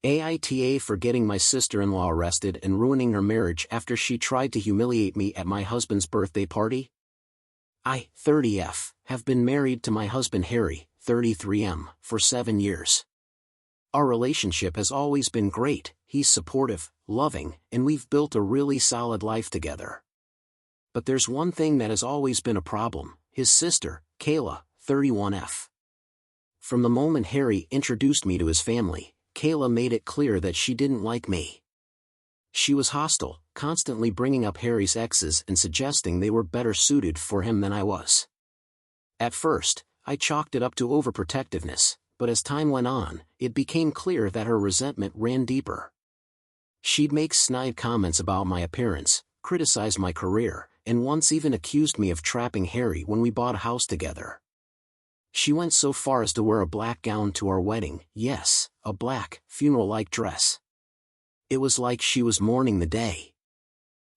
AITA for getting my sister-in-law arrested and ruining her marriage after she tried to humiliate me at my husband's birthday party? I, 30F, have been married to my husband Harry, 33M, for 7 years. Our relationship has always been great, he's supportive, loving, and we've built a really solid life together. But there's one thing that has always been a problem: his sister, Kayla, 31F. From the moment Harry introduced me to his family, Kayla made it clear that she didn't like me. She was hostile, constantly bringing up Harry's exes and suggesting they were better suited for him than I was. At first, I chalked it up to overprotectiveness, but as time went on, it became clear that her resentment ran deeper. She'd make snide comments about my appearance, criticize my career, and once even accused me of trapping Harry when we bought a house together. She went so far as to wear a black gown to our wedding, yes, a black, funeral-like dress. It was like she was mourning the day.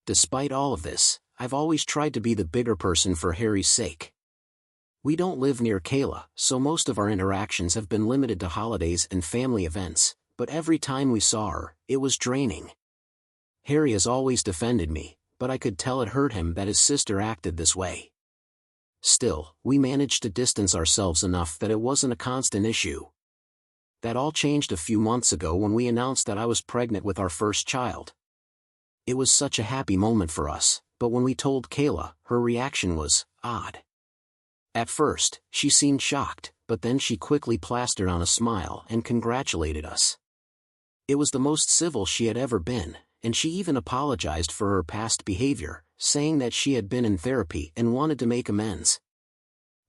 Despite all of this, I've always tried to be the bigger person for Harry's sake. We don't live near Kayla, so most of our interactions have been limited to holidays and family events, but every time we saw her, it was draining. Harry has always defended me, but I could tell it hurt him that his sister acted this way. Still, we managed to distance ourselves enough that it wasn't a constant issue. That all changed a few months ago when we announced that I was pregnant with our first child. It was such a happy moment for us, but when we told Kayla, her reaction was odd. At first, she seemed shocked, but then she quickly plastered on a smile and congratulated us. It was the most civil she had ever been, and she even apologized for her past behavior, saying that she had been in therapy and wanted to make amends.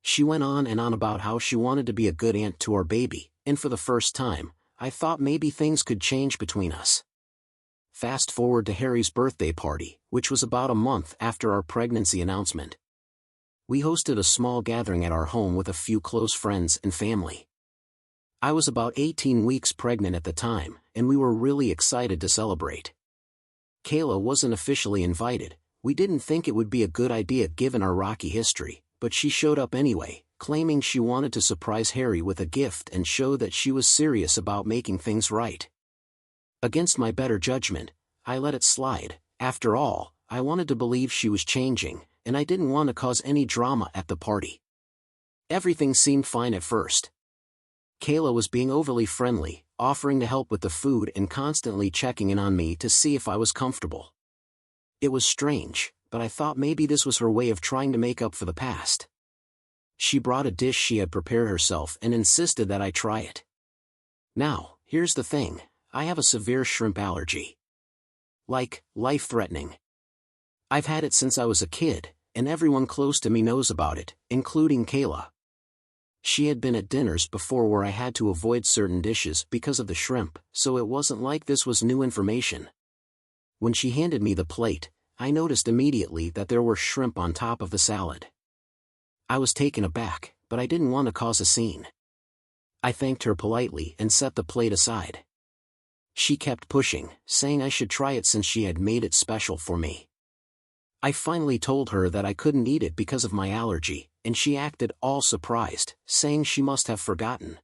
She went on and on about how she wanted to be a good aunt to our baby, and for the first time, I thought maybe things could change between us. Fast forward to Harry's birthday party, which was about a month after our pregnancy announcement. We hosted a small gathering at our home with a few close friends and family. I was about 18 weeks pregnant at the time, and we were really excited to celebrate. Kayla wasn't officially invited. We didn't think it would be a good idea given our rocky history, but she showed up anyway, claiming she wanted to surprise Harry with a gift and show that she was serious about making things right. Against my better judgment, I let it slide. After all, I wanted to believe she was changing, and I didn't want to cause any drama at the party. Everything seemed fine at first. Kayla was being overly friendly, offering to help with the food and constantly checking in on me to see if I was comfortable. It was strange, but I thought maybe this was her way of trying to make up for the past. She brought a dish she had prepared herself and insisted that I try it. Now, here's the thing, I have a severe shrimp allergy. Like, life-threatening. I've had it since I was a kid, and everyone close to me knows about it, including Kayla. She had been at dinners before where I had to avoid certain dishes because of the shrimp, so it wasn't like this was new information. When she handed me the plate, I noticed immediately that there were shrimp on top of the salad. I was taken aback, but I didn't want to cause a scene. I thanked her politely and set the plate aside. She kept pushing, saying I should try it since she had made it special for me. I finally told her that I couldn't eat it because of my allergy, and she acted all surprised, saying she must have forgotten.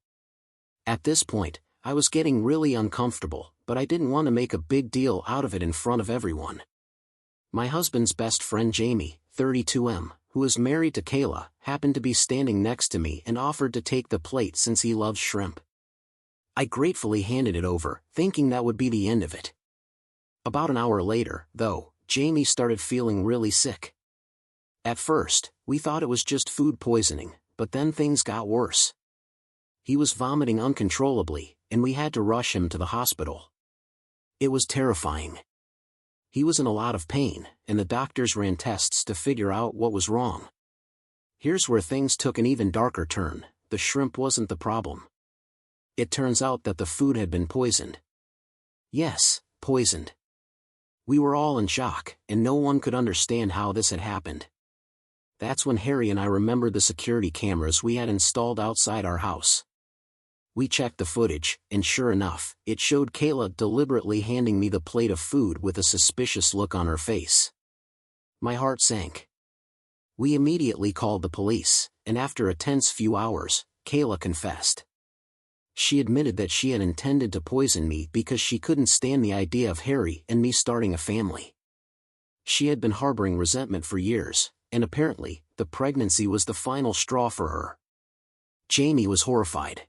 At this point, I was getting really uncomfortable, but I didn't want to make a big deal out of it in front of everyone. My husband's best friend Jamie, 32M, who is married to Kayla, happened to be standing next to me and offered to take the plate since he loves shrimp. I gratefully handed it over, thinking that would be the end of it. About an hour later, though, Jamie started feeling really sick. At first, we thought it was just food poisoning, but then things got worse. He was vomiting uncontrollably, and we had to rush him to the hospital. It was terrifying. He was in a lot of pain, and the doctors ran tests to figure out what was wrong. Here's where things took an even darker turn. The shrimp wasn't the problem. It turns out that the food had been poisoned. Yes, poisoned. We were all in shock, and no one could understand how this had happened. That's when Harry and I remembered the security cameras we had installed outside our house. We checked the footage, and sure enough, it showed Kayla deliberately handing me the plate of food with a suspicious look on her face. My heart sank. We immediately called the police, and after a tense few hours, Kayla confessed. She admitted that she had intended to poison me because she couldn't stand the idea of Harry and me starting a family. She had been harboring resentment for years, and apparently, the pregnancy was the final straw for her. Jamie was horrified.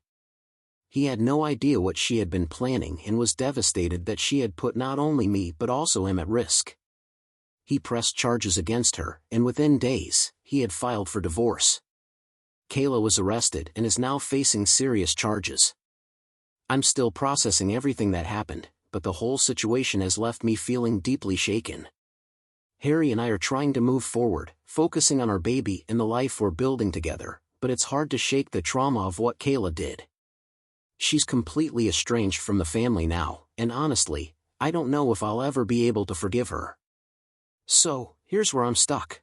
He had no idea what she had been planning and was devastated that she had put not only me but also him at risk. He pressed charges against her, and within days, he had filed for divorce. Kayla was arrested and is now facing serious charges. I'm still processing everything that happened, but the whole situation has left me feeling deeply shaken. Harry and I are trying to move forward, focusing on our baby and the life we're building together, but it's hard to shake the trauma of what Kayla did. She's completely estranged from the family now, and honestly, I don't know if I'll ever be able to forgive her. So, here's where I'm stuck.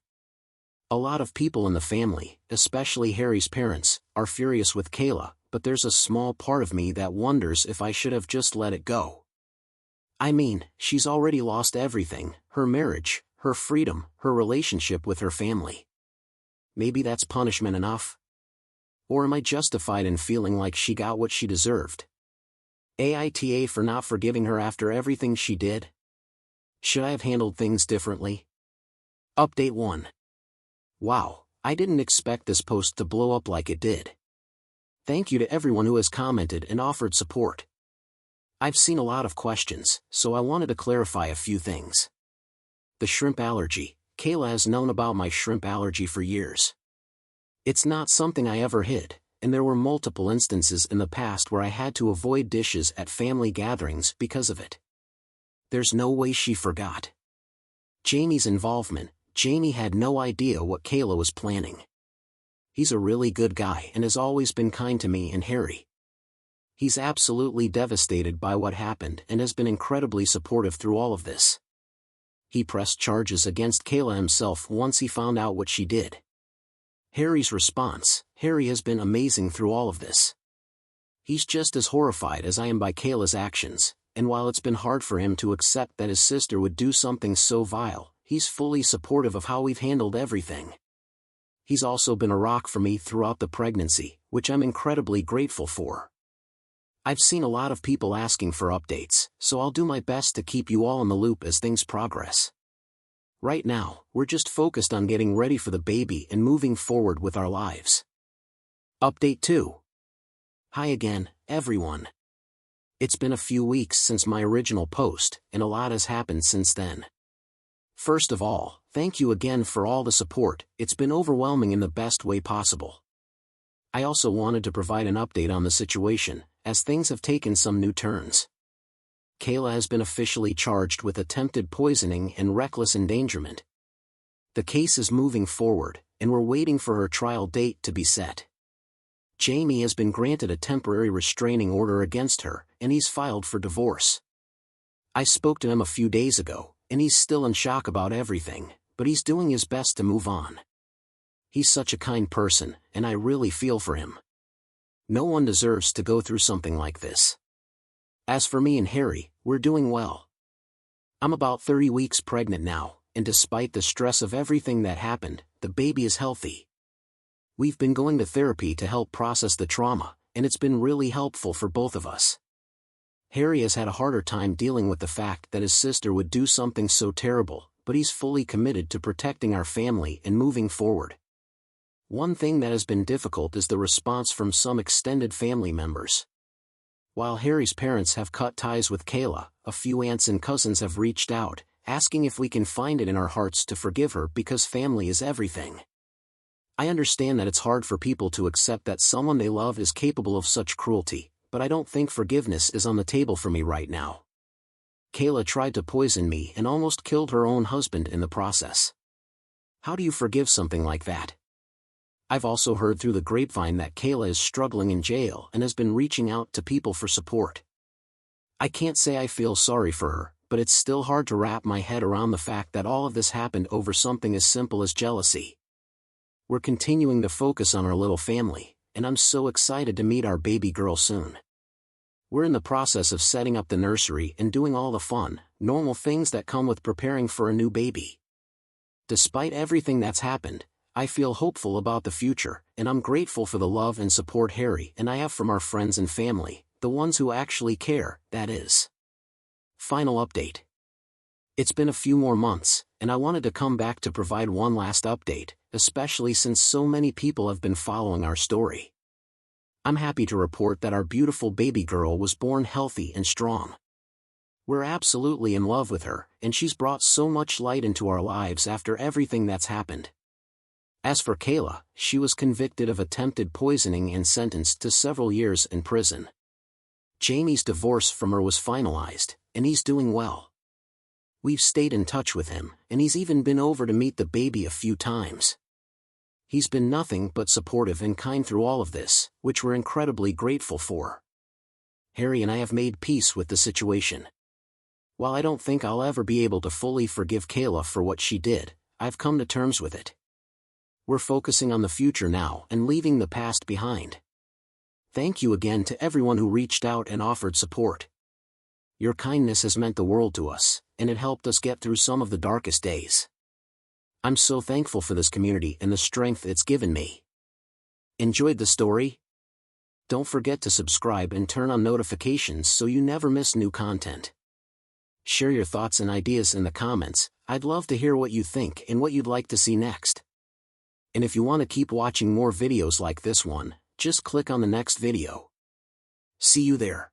A lot of people in the family, especially Harry's parents, are furious with Kayla, but there's a small part of me that wonders if I should have just let it go. I mean, she's already lost everything: her marriage, her freedom, her relationship with her family. Maybe that's punishment enough? Or am I justified in feeling like she got what she deserved? AITA for not forgiving her after everything she did? Should I have handled things differently? Update 1. Wow, I didn't expect this post to blow up like it did. Thank you to everyone who has commented and offered support. I've seen a lot of questions, so I wanted to clarify a few things. The shrimp allergy. Kayla has known about my shrimp allergy for years. It's not something I ever hid, and there were multiple instances in the past where I had to avoid dishes at family gatherings because of it. There's no way she forgot. Jamie's involvement. Jamie had no idea what Kayla was planning. He's a really good guy and has always been kind to me and Harry. He's absolutely devastated by what happened and has been incredibly supportive through all of this. He pressed charges against Kayla himself once he found out what she did. Harry's response. Harry has been amazing through all of this. He's just as horrified as I am by Kayla's actions, and while it's been hard for him to accept that his sister would do something so vile, he's fully supportive of how we've handled everything. He's also been a rock for me throughout the pregnancy, which I'm incredibly grateful for. I've seen a lot of people asking for updates, so I'll do my best to keep you all in the loop as things progress. Right now, we're just focused on getting ready for the baby and moving forward with our lives. Update 2. Hi again, everyone. It's been a few weeks since my original post, and a lot has happened since then. First of all, thank you again for all the support. It's been overwhelming in the best way possible. I also wanted to provide an update on the situation, as things have taken some new turns. Kayla has been officially charged with attempted poisoning and reckless endangerment. The case is moving forward, and we're waiting for her trial date to be set. Jamie has been granted a temporary restraining order against her, and he's filed for divorce. I spoke to him a few days ago, and he's still in shock about everything, but he's doing his best to move on. He's such a kind person, and I really feel for him. No one deserves to go through something like this. As for me and Harry, we're doing well. I'm about 30 weeks pregnant now, and despite the stress of everything that happened, the baby is healthy. We've been going to therapy to help process the trauma, and it's been really helpful for both of us. Harry has had a harder time dealing with the fact that his sister would do something so terrible, but he's fully committed to protecting our family and moving forward. One thing that has been difficult is the response from some extended family members. While Harry's parents have cut ties with Kayla, a few aunts and cousins have reached out, asking if we can find it in our hearts to forgive her because family is everything. I understand that it's hard for people to accept that someone they love is capable of such cruelty, but I don't think forgiveness is on the table for me right now. Kayla tried to poison me and almost killed her own husband in the process. How do you forgive something like that? I've also heard through the grapevine that Kayla is struggling in jail and has been reaching out to people for support. I can't say I feel sorry for her, but it's still hard to wrap my head around the fact that all of this happened over something as simple as jealousy. We're continuing to focus on our little family, and I'm so excited to meet our baby girl soon. We're in the process of setting up the nursery and doing all the fun, normal things that come with preparing for a new baby. Despite everything that's happened, I feel hopeful about the future, and I'm grateful for the love and support Harry and I have from our friends and family, the ones who actually care, that is. Final update. It's been a few more months, and I wanted to come back to provide one last update, especially since so many people have been following our story. I'm happy to report that our beautiful baby girl was born healthy and strong. We're absolutely in love with her, and she's brought so much light into our lives after everything that's happened. As for Kayla, she was convicted of attempted poisoning and sentenced to several years in prison. Jamie's divorce from her was finalized, and he's doing well. We've stayed in touch with him, and he's even been over to meet the baby a few times. He's been nothing but supportive and kind through all of this, which we're incredibly grateful for. Harry and I have made peace with the situation. While I don't think I'll ever be able to fully forgive Kayla for what she did, I've come to terms with it. We're focusing on the future now and leaving the past behind. Thank you again to everyone who reached out and offered support. Your kindness has meant the world to us, and it helped us get through some of the darkest days. I'm so thankful for this community and the strength it's given me. Enjoyed the story? Don't forget to subscribe and turn on notifications so you never miss new content. Share your thoughts and ideas in the comments. I'd love to hear what you think and what you'd like to see next. And if you want to keep watching more videos like this one, just click on the next video. See you there.